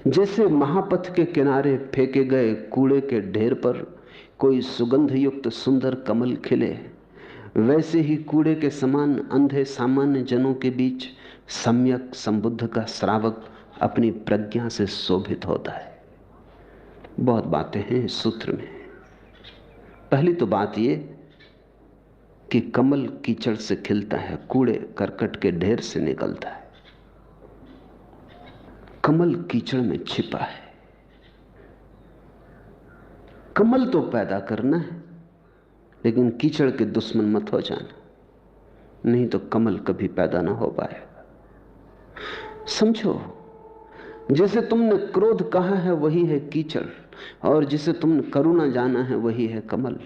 जैसे महापथ के किनारे फेंके गए कूड़े के ढेर पर कोई सुगंध युक्त सुंदर कमल खिले, वैसे ही कूड़े के समान अंधे सामान्य जनों के बीच सम्यक संबुद्ध का श्रावक अपनी प्रज्ञा से शोभित होता है। बहुत बातें हैं इस सूत्र में। पहली तो बात यह कि कमल कीचड़ से खिलता है, कूड़े करकट के ढेर से निकलता है। कमल कीचड़ में छिपा है। कमल तो पैदा करना है, लेकिन कीचड़ के दुश्मन मत हो जाना, नहीं तो कमल कभी पैदा ना हो पाएगा। समझो, जैसे तुमने क्रोध कहा है वही है कीचड़, और जिसे तुमने करुणा जाना है वही है कमल,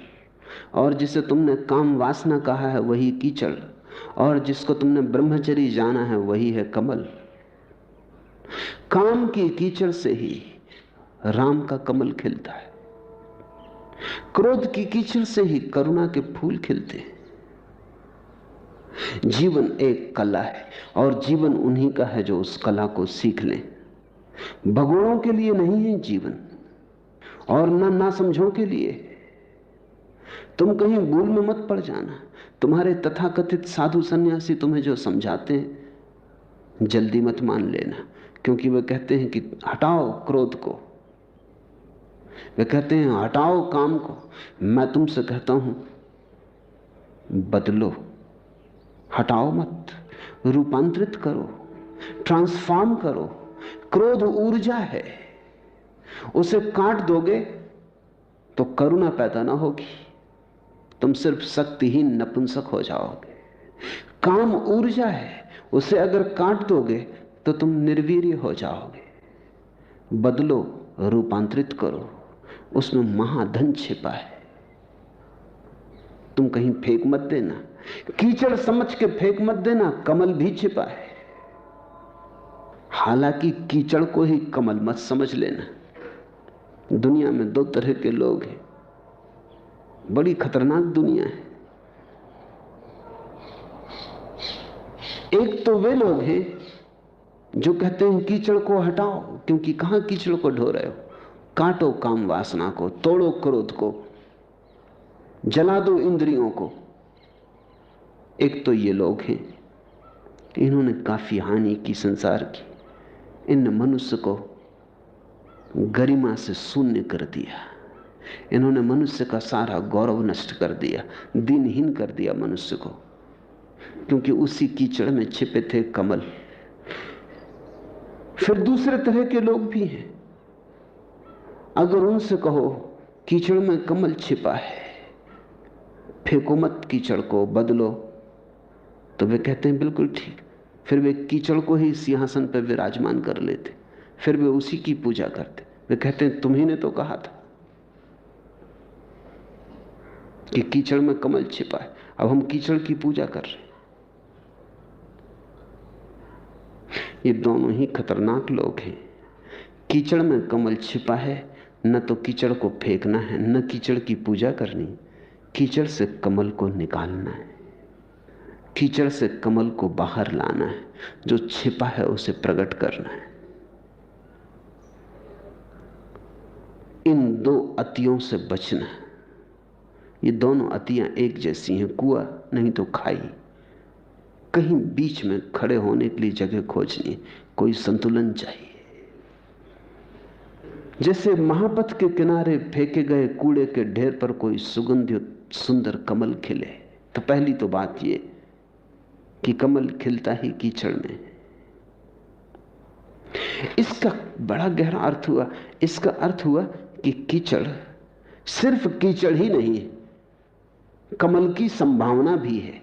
और जिसे तुमने काम वासना कहा है वही कीचड़, और जिसको तुमने ब्रह्मचर्य जाना है वही है कमल। काम की कीचड़ से ही राम का कमल खिलता है, क्रोध की कीचड़ से ही करुणा के फूल खिलते हैं। जीवन एक कला है, और जीवन उन्हीं का है जो उस कला को सीख लें। भगोड़ों के लिए नहीं है जीवन, और ना समझों के लिए। तुम कहीं भूल में मत पड़ जाना। तुम्हारे तथाकथित साधु सन्यासी तुम्हें जो समझाते हैं जल्दी मत मान लेना, क्योंकि वे कहते हैं कि हटाओ क्रोध को, वे कहते हैं हटाओ काम को। मैं तुमसे कहता हूं बदलो, हटाओ मत, रूपांतरित करो, ट्रांसफॉर्म करो। क्रोध ऊर्जा है, उसे काट दोगे तो करुणा पैदा ना होगी, तुम सिर्फ शक्तिहीन नपुंसक हो जाओगे। काम ऊर्जा है, उसे अगर काट दोगे तो तुम निर्वीर्य हो जाओगे। बदलो, रूपांतरित करो, उसमें महाधन छिपा है। तुम कहीं फेंक मत देना, कीचड़ समझ के फेंक मत देना, कमल भी छिपा है। हालांकि कीचड़ को ही कमल मत समझ लेना। दुनिया में दो तरह के लोग हैं, बड़ी खतरनाक दुनिया है। एक तो वे लोग हैं जो कहते हैं कीचड़ को हटाओ, क्योंकि कहां कीचड़ को ढो रहे हो। काटो काम वासना को, तोड़ो क्रोध को, जला दो इंद्रियों को। एक तो ये लोग हैं, इन्होंने काफी हानि की संसार की। इन मनुष्य को गरिमा से शून्य कर दिया, इन्होंने मनुष्य का सारा गौरव नष्ट कर दिया, दीनहीन कर दिया मनुष्य को, क्योंकि उसी कीचड़ में छिपे थे कमल। फिर दूसरे तरह के लोग भी हैं, अगर उनसे कहो कीचड़ में कमल छिपा है, फेंको मत कीचड़ को, बदलो, तो वे कहते हैं बिल्कुल ठीक। फिर वे कीचड़ को ही सिंहासन पर विराजमान कर लेते, फिर वे उसी की पूजा करते। वे कहते हैं तुम्ही ने तो कहा था कि कीचड़ में कमल छिपा है, अब हम कीचड़ की पूजा कर रहे हैं। ये दोनों ही खतरनाक लोग हैं। कीचड़ में कमल छिपा है, न तो कीचड़ को फेंकना है, न कीचड़ की पूजा करनी, कीचड़ से कमल को निकालना है, कीचड़ से कमल को बाहर लाना है, जो छिपा है उसे प्रकट करना है। इन दो अतियों से बचना है। ये दोनों अतियां एक जैसी हैं, कुआं नहीं तो खाई। कहीं बीच में खड़े होने के लिए जगह खोजनी, कोई संतुलन चाहिए। जैसे महापथ के किनारे फेंके गए कूड़े के ढेर पर कोई सुगंधित सुंदर कमल खिले, तो पहली तो बात ये कि कमल खिलता ही कीचड़ में। इसका बड़ा गहरा अर्थ हुआ। इसका अर्थ हुआ कि कीचड़ सिर्फ कीचड़ ही नहीं है, कमल की संभावना भी है।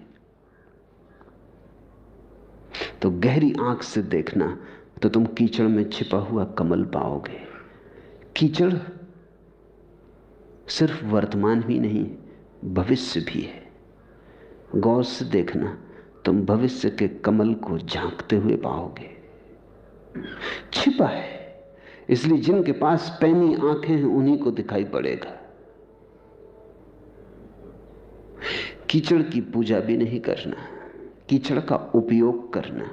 तो गहरी आंख से देखना तो तुम कीचड़ में छिपा हुआ कमल पाओगे। कीचड़ सिर्फ वर्तमान ही नहीं, भविष्य भी है। गौर से देखना, तुम भविष्य के कमल को झांकते हुए पाओगे। छिपा है, इसलिए जिनके पास पैनी आंखें हैं उन्हीं को दिखाई पड़ेगा। कीचड़ की पूजा भी नहीं करना, कीचड़ का उपयोग करना।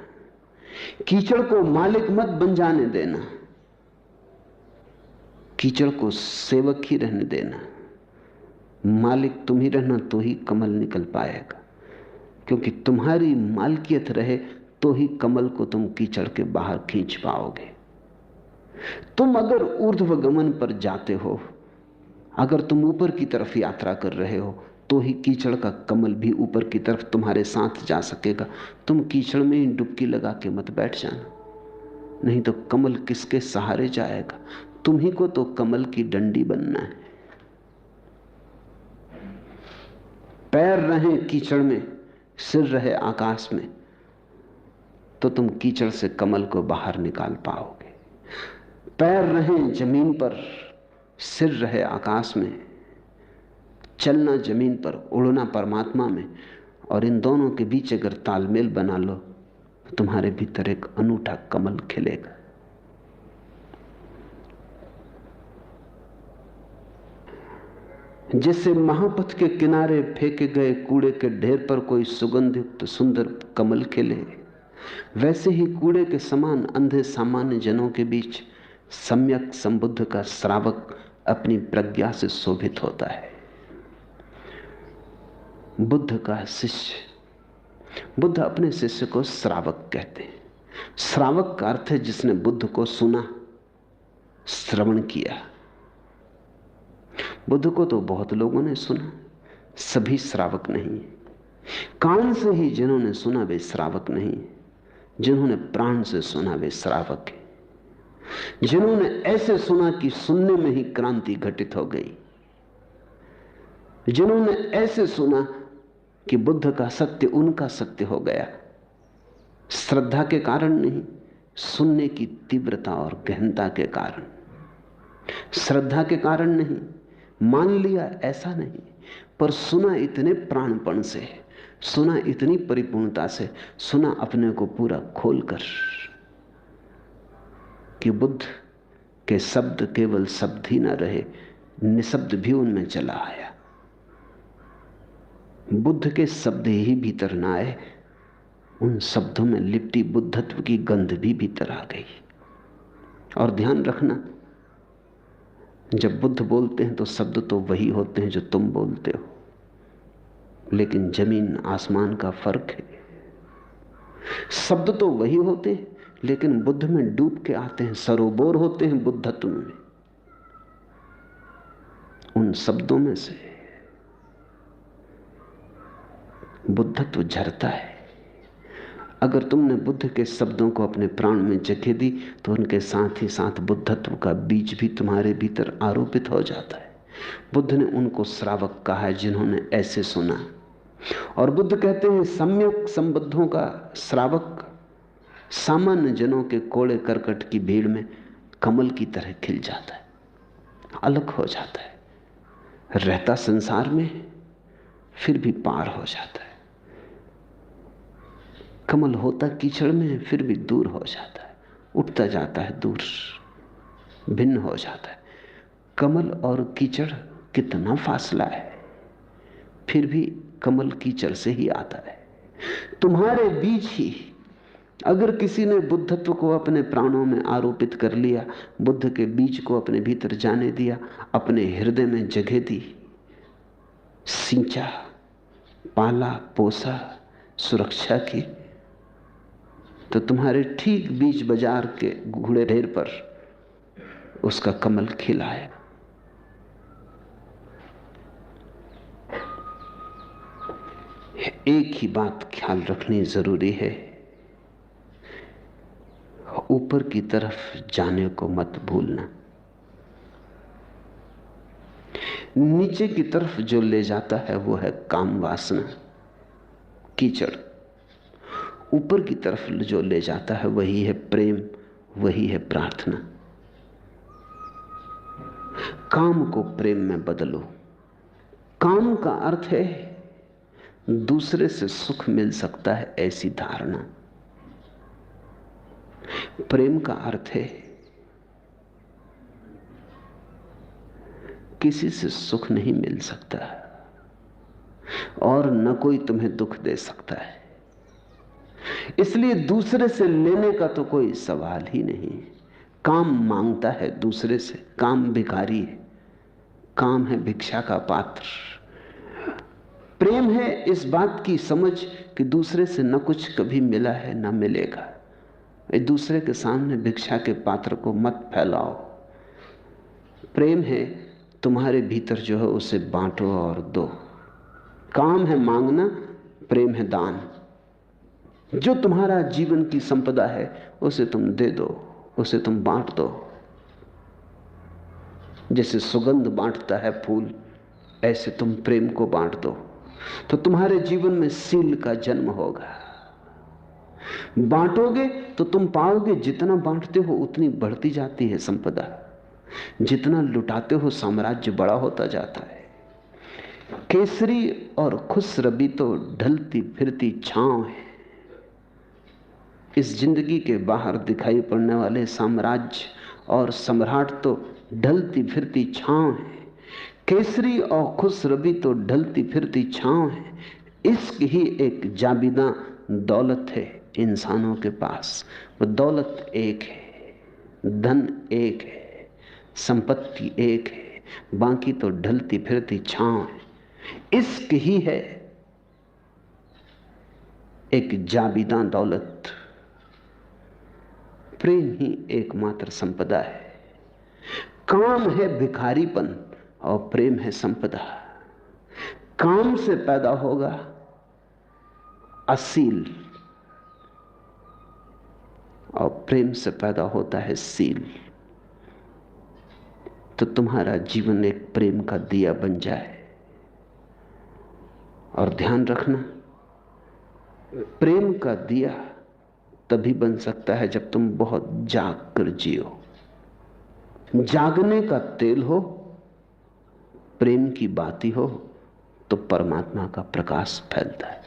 कीचड़ को मालिक मत बन जाने देना। कीचड़ को सेवक ही रहने देना, मालिक तुम ही रहना, तो ही कमल निकल पाएगा। क्योंकि तुम्हारी मालकियत रहे तो ही कमल को तुम कीचड़ के बाहर खींच पाओगे। तुम अगर ऊर्ध्वगमन पर जाते हो, अगर तुम ऊपर की तरफ यात्रा कर रहे हो, तो ही कीचड़ का कमल भी ऊपर की तरफ तुम्हारे साथ जा सकेगा। तुम कीचड़ में ही डुबकी लगा के मत बैठ जाना, नहीं तो कमल किसके सहारे जाएगा? तुम्ही को तो कमल की डंडी बनना है। पैर रहे कीचड़ में, सिर रहे आकाश में, तो तुम कीचड़ से कमल को बाहर निकाल पाओगे। पैर रहे जमीन पर, सिर रहे आकाश में, चलना जमीन पर, उड़ना परमात्मा में, और इन दोनों के बीच अगर तालमेल बना लो तो तुम्हारे भीतर एक अनूठा कमल खिलेगा। जैसे महापथ के किनारे फेंके गए कूड़े के ढेर पर कोई सुगंधित सुंदर कमल खिले, वैसे ही कूड़े के समान अंधे सामान्य जनों के बीच सम्यक संबुद्ध का श्रावक अपनी प्रज्ञा से शोभित होता है। बुद्ध का शिष्य, बुद्ध अपने शिष्य को श्रावक कहते हैं। श्रावक का अर्थ है जिसने बुद्ध को सुना, श्रवण किया। बुद्ध को तो बहुत लोगों ने सुना, सभी श्रावक नहीं। कान से ही जिन्होंने सुना वे श्रावक नहीं, जिन्होंने प्राण से सुना वे श्रावक हैं। जिन्होंने ऐसे सुना कि सुनने में ही क्रांति घटित हो गई, जिन्होंने ऐसे सुना कि बुद्ध का सत्य उनका सत्य हो गया, श्रद्धा के कारण नहीं, सुनने की तीव्रता और गहनता के कारण। श्रद्धा के कारण नहीं, मान लिया ऐसा नहीं, पर सुना इतने प्राणपण से, सुना इतनी परिपूर्णता से, सुना अपने को पूरा खोलकर कि बुद्ध के शब्द केवल शब्द ही ना रहे, निशब्द भी उनमें चला आया। बुद्ध के शब्द ही भीतर ना आए, उन शब्दों में लिपटी बुद्धत्व की गंध भी भीतर आ गई। और ध्यान रखना, जब बुद्ध बोलते हैं तो शब्द तो वही होते हैं जो तुम बोलते हो, लेकिन जमीन आसमान का फर्क है। शब्द तो वही होते हैं, लेकिन बुद्ध में डूब के आते हैं, सरोबोर होते हैं बुद्धत्व में। उन शब्दों में से बुद्धत्व झरता है। अगर तुमने बुद्ध के शब्दों को अपने प्राण में जगह दी तो उनके साथ ही साथ बुद्धत्व का बीज भी तुम्हारे भीतर आरोपित हो जाता है। बुद्ध ने उनको श्रावक कहा है जिन्होंने ऐसे सुना, और बुद्ध कहते हैं सम्यक संबद्धों का श्रावक सामान्य जनों के कोड़े करकट की भीड़ में कमल की तरह खिल जाता है, अलग हो जाता है, रहता संसार में फिर भी पार हो जाता है। कमल होता कीचड़ में फिर भी दूर हो जाता है, उठता जाता है दूर, भिन्न हो जाता है। कमल और कीचड़ कितना फासला है, फिर भी कमल कीचड़ से ही आता है। तुम्हारे बीच ही अगर किसी ने बुद्धत्व को अपने प्राणों में आरोपित कर लिया, बुद्ध के बीज को अपने भीतर जाने दिया, अपने हृदय में जगह दी, सींचा, पाला, पोसा, सुरक्षा की, तो तुम्हारे ठीक बीच बाजार के घूड़े ढेर पर उसका कमल खिलाएगा। एक ही बात ख्याल रखनी जरूरी है, ऊपर की तरफ जाने को मत भूलना। नीचे की तरफ जो ले जाता है वो है काम वासना, कीचड़। ऊपर की तरफ जो ले जाता है वही है प्रेम, वही है प्रार्थना। काम को प्रेम में बदलो। काम का अर्थ है दूसरे से सुख मिल सकता है ऐसी धारणा। प्रेम का अर्थ है किसी से सुख नहीं मिल सकता और न कोई तुम्हें दुख दे सकता है, इसलिए दूसरे से लेने का तो कोई सवाल ही नहीं। काम मांगता है दूसरे से, काम भिखारी है, काम है भिक्षा का पात्र। प्रेम है इस बात की समझ कि दूसरे से न कुछ कभी मिला है न मिलेगा। एक दूसरे के सामने भिक्षा के पात्र को मत फैलाओ। प्रेम है तुम्हारे भीतर जो है उसे बांटो और दो। काम है मांगना, प्रेम है दान। जो तुम्हारा जीवन की संपदा है उसे तुम दे दो, उसे तुम बांट दो। जैसे सुगंध बांटता है फूल, ऐसे तुम प्रेम को बांट दो, तो तुम्हारे जीवन में सील का जन्म होगा। बांटोगे तो तुम पाओगे, जितना बांटते हो उतनी बढ़ती जाती है संपदा, जितना लुटाते हो साम्राज्य बड़ा होता जाता है। केसरी और खुशरबी तो ढलती फिरती छांव है। इस जिंदगी के बाहर दिखाई पड़ने वाले साम्राज्य और सम्राट तो ढलती फिरती छांव है। केसरी और खुशरबी तो ढलती फिरती छांव है। इश्क ही एक जाबिदा दौलत है इंसानों के पास। वो दौलत एक है, धन एक है, संपत्ति एक है, बाकी तो ढलती फिरती छांव है। इश्क ही है एक जाबिदा दौलत। प्रेम ही एकमात्र संपदा है। काम है भिखारीपन और प्रेम है संपदा। काम से पैदा होगा असील और प्रेम से पैदा होता है सील। तो तुम्हारा जीवन एक प्रेम का दिया बन जाए। और ध्यान रखना, प्रेम का दिया तभी बन सकता है जब तुम बहुत जाग कर जियो। जागने का तेल हो, प्रेम की बाती हो, तो परमात्मा का प्रकाश फैलता है।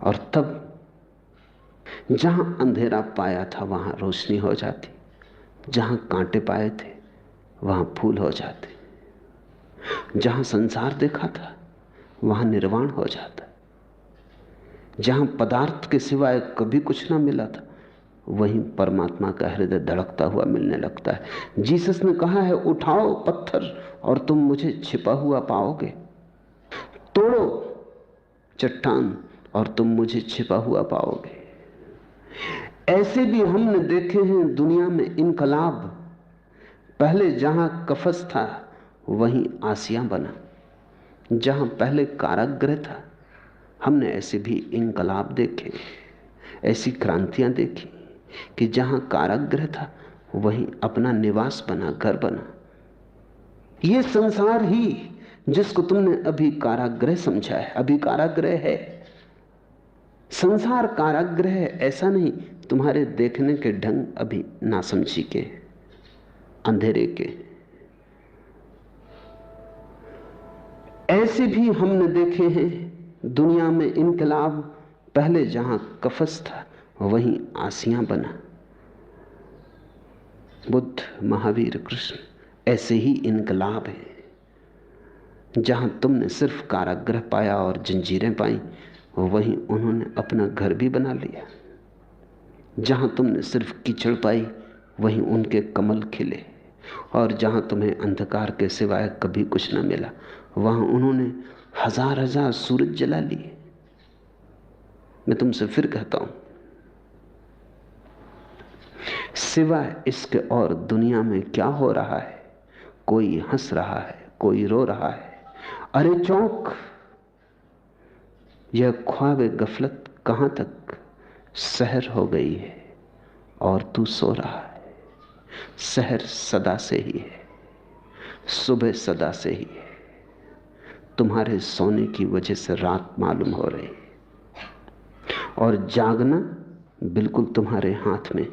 और तब जहां अंधेरा पाया था वहां रोशनी हो जाती, जहां कांटे पाए थे वहां फूल हो जाते, जहां संसार देखा था वहां निर्वाण हो जाता, जहां पदार्थ के सिवाय कभी कुछ ना मिला था वहीं परमात्मा का हृदय धड़कता हुआ मिलने लगता है। जीसस ने कहा है, उठाओ पत्थर और तुम मुझे छिपा हुआ पाओगे। तोड़ो चट्टान और तुम मुझे छिपा हुआ पाओगे। ऐसे भी हमने देखे हैं दुनिया में इनकलाब। पहले जहां कफस था वहीं आसिया बना। जहां पहले कारागृह था, हमने ऐसे भी इनकलाब देखे, ऐसी क्रांतियां देखी कि जहां कारागृह था वहीं अपना निवास बना, घर बना। यह संसार ही जिसको तुमने अभी कारागृह समझा है, अभी कारागृह है। संसार कारागृह है ऐसा नहीं, तुम्हारे देखने के ढंग अभी नासमझी के, अंधेरे के। ऐसे भी हमने देखे हैं दुनिया में इनकलाब। पहले जहां कफस था वहीं आसियां बना। बुद्ध, महावीर, कृष्ण ऐसे ही इनकलाब है। जहां तुमने सिर्फ कारागृह पाया और जंजीरें पाई, वहीं उन्होंने अपना घर भी बना लिया। जहां तुमने सिर्फ कीचड़ पाई वहीं उनके कमल खिले। और जहां तुम्हें अंधकार के सिवाय कभी कुछ न मिला, वहां उन्होंने हजार हजार सूरज जला लिए। मैं तुमसे फिर कहता हूं, सिवाय इसके और दुनिया में क्या हो रहा है? कोई हंस रहा है, कोई रो रहा है। अरे चौंक, यह ख्वाब गफलत कहां तक? सहर हो गई है और तू सो रहा है। सहर सदा से ही है, सुबह सदा से ही है। तुम्हारे सोने की वजह से रात मालूम हो रही और जागना बिल्कुल तुम्हारे हाथ में।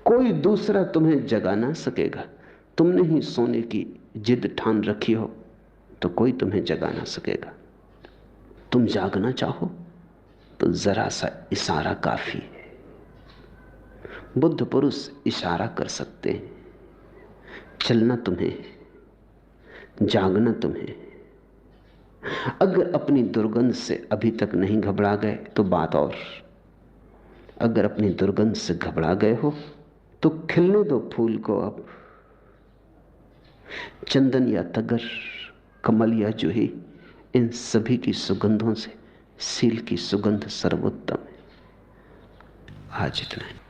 कोई दूसरा तुम्हें जगा ना सकेगा। तुमने ही सोने की जिद ठान रखी हो तो कोई तुम्हें जगा ना सकेगा। तुम जागना चाहो तो जरा सा इशारा काफी है। बुद्ध पुरुष इशारा कर सकते हैं। चलना तुम्हें, जागना तुम्हें। अगर अपनी दुर्गंध से अभी तक नहीं घबरा गए तो बात और, अगर अपनी दुर्गंध से घबरा गए हो तो खिलने दो फूल को। अब चंदन या तगर, कमल या जूही, इन सभी की सुगंधों से सील की सुगंध सर्वोत्तम है। आज इतना है।